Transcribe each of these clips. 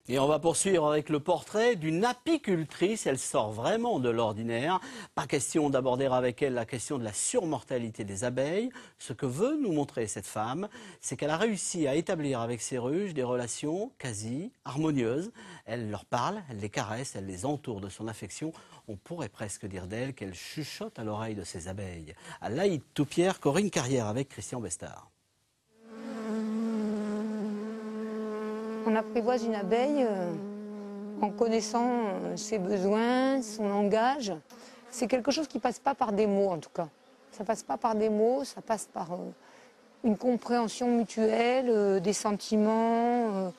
Et on va poursuivre avec le portrait d'une apicultrice. Elle sort vraiment de l'ordinaire. Pas question d'aborder avec elle la question de la surmortalité des abeilles. Ce que veut nous montrer cette femme, c'est qu'elle a réussi à établir avec ses ruches des relations quasi harmonieuses. Elle leur parle, elle les caresse, elle les entoure de son affection. On pourrait presque dire d'elle qu'elle chuchote à l'oreille de ses abeilles. À Laïde-Toupierre, Corinne Carrière avec Christian Bestard. On apprivoise une abeille en connaissant ses besoins, son langage. C'est quelque chose qui ne passe pas par des mots en tout cas. Ça ne passe pas par des mots, ça passe par une compréhension mutuelle, des sentiments.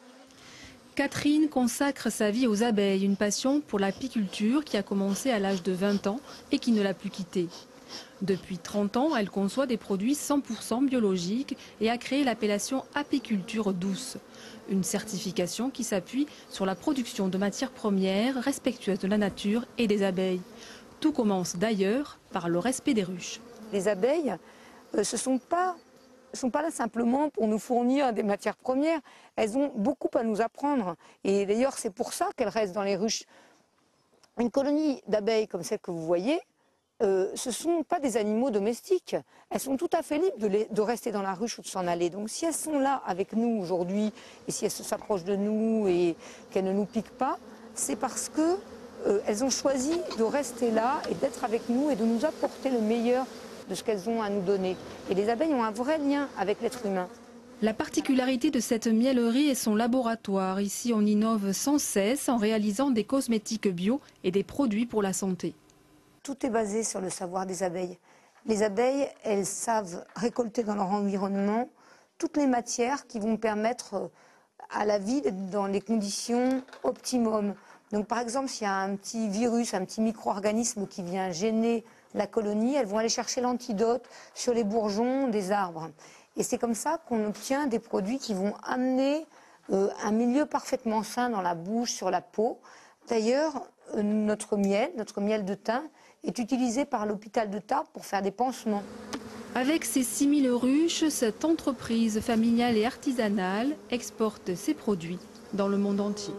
Catherine consacre sa vie aux abeilles, une passion pour l'apiculture qui a commencé à l'âge de 20 ans et qui ne l'a plus quittée. Depuis 30 ans, elle conçoit des produits 100% biologiques et a créé l'appellation apiculture douce. Une certification qui s'appuie sur la production de matières premières respectueuses de la nature et des abeilles. Tout commence d'ailleurs par le respect des ruches. Les abeilles, ne sont pas là simplement pour nous fournir des matières premières. Elles ont beaucoup à nous apprendre. Et d'ailleurs, c'est pour ça qu'elles restent dans les ruches. Une colonie d'abeilles comme celle que vous voyez, ce ne sont pas des animaux domestiques. Elles sont tout à fait libres de rester dans la ruche ou de s'en aller. Donc si elles sont là avec nous aujourd'hui, et si elles s'approchent de nous et qu'elles ne nous piquent pas, c'est parce qu'elles ont choisi de rester là et d'être avec nous et de nous apporter le meilleur de ce qu'elles ont à nous donner. Et les abeilles ont un vrai lien avec l'être humain. La particularité de cette miellerie est son laboratoire. Ici, on innove sans cesse en réalisant des cosmétiques bio et des produits pour la santé. Tout est basé sur le savoir des abeilles. Les abeilles, elles savent récolter dans leur environnement toutes les matières qui vont permettre à la vie d'être dans les conditions optimum. Donc par exemple, s'il y a un petit virus, un petit micro-organisme qui vient gêner la colonie, elles vont aller chercher l'antidote sur les bourgeons des arbres. Et c'est comme ça qu'on obtient des produits qui vont amener un milieu parfaitement sain dans la bouche, sur la peau. D'ailleurs, notre miel de thym, est utilisé par l'hôpital de Tarbes pour faire des pansements. Avec ses 6000 ruches, cette entreprise familiale et artisanale exporte ses produits dans le monde entier.